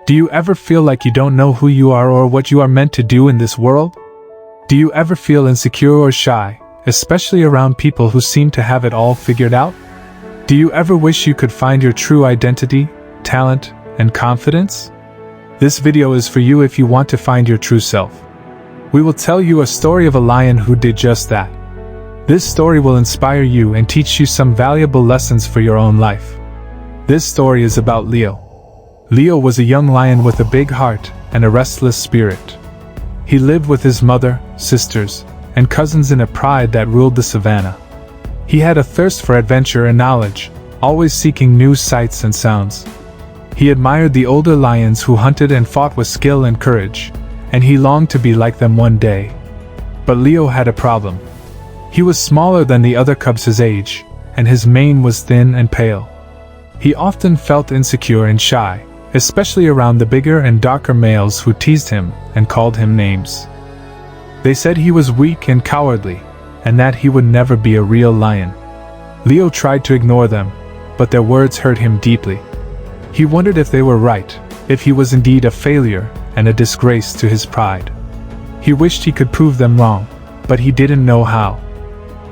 Do you ever feel like you don't know who you are or what you are meant to do in this world? Do you ever feel insecure or shy, especially around people who seem to have it all figured out? Do you ever wish you could find your true identity, talent, and confidence? This video is for you if you want to find your true self. We will tell you a story of a lion who did just that. This story will inspire you and teach you some valuable lessons for your own life. This story is about Leo. Leo was a young lion with a big heart and a restless spirit. He lived with his mother, sisters, and cousins in a pride that ruled the savannah. He had a thirst for adventure and knowledge, always seeking new sights and sounds. He admired the older lions who hunted and fought with skill and courage, and he longed to be like them one day. But Leo had a problem. He was smaller than the other cubs his age, and his mane was thin and pale. He often felt insecure and shy, especially around the bigger and darker males who teased him and called him names. They said he was weak and cowardly, and that he would never be a real lion. Leo tried to ignore them, but their words hurt him deeply. He wondered if they were right, if he was indeed a failure and a disgrace to his pride. He wished he could prove them wrong, but he didn't know how.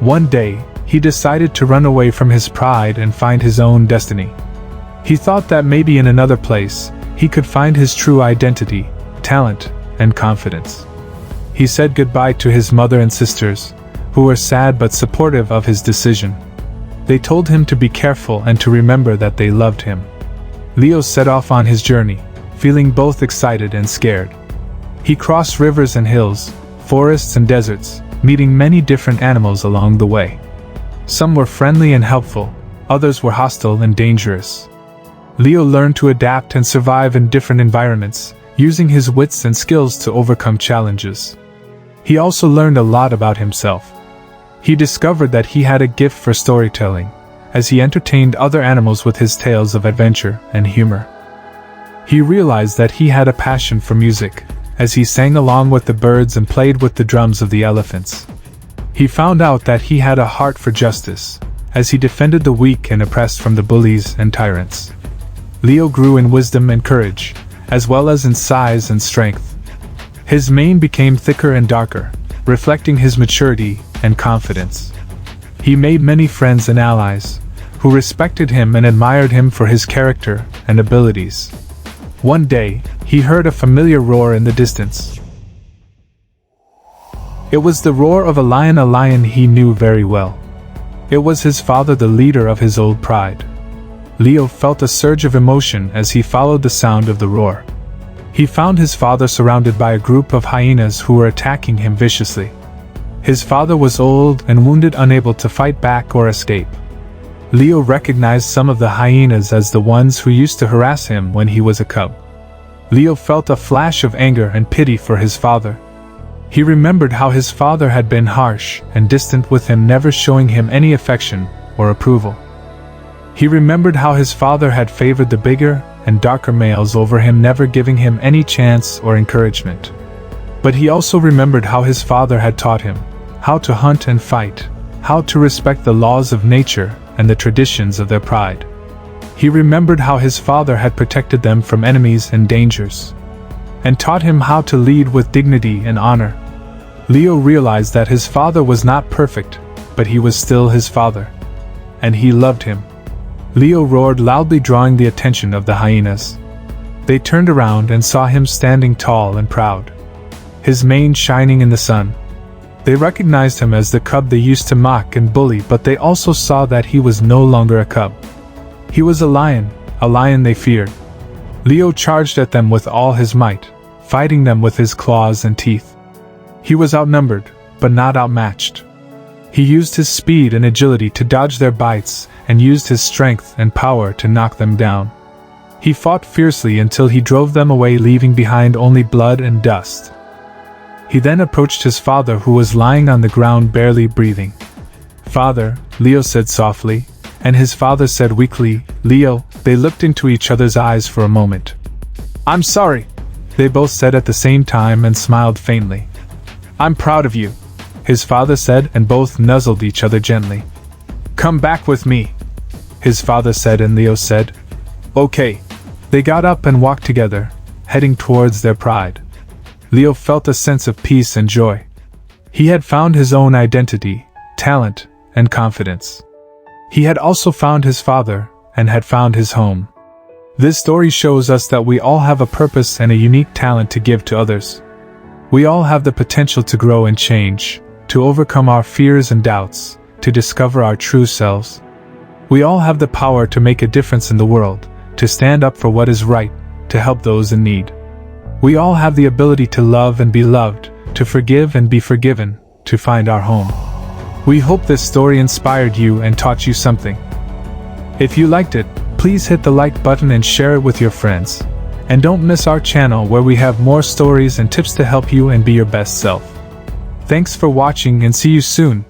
One day, he decided to run away from his pride and find his own destiny. He thought that maybe in another place, he could find his true identity, talent, and confidence. He said goodbye to his mother and sisters, who were sad but supportive of his decision. They told him to be careful and to remember that they loved him. Leo set off on his journey, feeling both excited and scared. He crossed rivers and hills, forests and deserts, meeting many different animals along the way. Some were friendly and helpful, others were hostile and dangerous. Leo learned to adapt and survive in different environments, using his wits and skills to overcome challenges. He also learned a lot about himself. He discovered that he had a gift for storytelling, as he entertained other animals with his tales of adventure and humor. He realized that he had a passion for music, as he sang along with the birds and played with the drums of the elephants. He found out that he had a heart for justice, as he defended the weak and oppressed from the bullies and tyrants. Leo grew in wisdom and courage, as well as in size and strength. His mane became thicker and darker, reflecting his maturity and confidence. He made many friends and allies, who respected him and admired him for his character and abilities. One day, he heard a familiar roar in the distance. It was the roar of a lion he knew very well. It was his father, the leader of his old pride. Leo felt a surge of emotion as he followed the sound of the roar. He found his father surrounded by a group of hyenas who were attacking him viciously. His father was old and wounded, unable to fight back or escape. Leo recognized some of the hyenas as the ones who used to harass him when he was a cub. Leo felt a flash of anger and pity for his father. He remembered how his father had been harsh and distant with him, never showing him any affection or approval. He remembered how his father had favored the bigger and darker males over him, never giving him any chance or encouragement. But he also remembered how his father had taught him how to hunt and fight, how to respect the laws of nature and the traditions of their pride. He remembered how his father had protected them from enemies and dangers, and taught him how to lead with dignity and honor. Leo realized that his father was not perfect, but he was still his father, and he loved him. Leo roared loudly, drawing the attention of the hyenas. They turned around and saw him standing tall and proud, his mane shining in the sun. They recognized him as the cub they used to mock and bully, but they also saw that he was no longer a cub. He was a lion they feared. Leo charged at them with all his might, fighting them with his claws and teeth. He was outnumbered, but not outmatched. He used his speed and agility to dodge their bites, and used his strength and power to knock them down. He fought fiercely until he drove them away, leaving behind only blood and dust. He then approached his father, who was lying on the ground barely breathing. "Father," Leo said softly, and his father said weakly, "Leo." They looked into each other's eyes for a moment. "I'm sorry," they both said at the same time and smiled faintly. "I'm proud of you," his father said, and both nuzzled each other gently. "Come back with me," his father said, and Leo said, "Okay." They got up and walked together, heading towards their pride. Leo felt a sense of peace and joy. He had found his own identity, talent, and confidence. He had also found his father, and had found his home. This story shows us that we all have a purpose and a unique talent to give to others. We all have the potential to grow and change, to overcome our fears and doubts, to discover our true selves. We all have the power to make a difference in the world, to stand up for what is right, to help those in need. We all have the ability to love and be loved, to forgive and be forgiven, to find our home. We hope this story inspired you and taught you something. If you liked it, please hit the like button and share it with your friends. And don't miss our channel where we have more stories and tips to help you and be your best self. Thanks for watching and see you soon.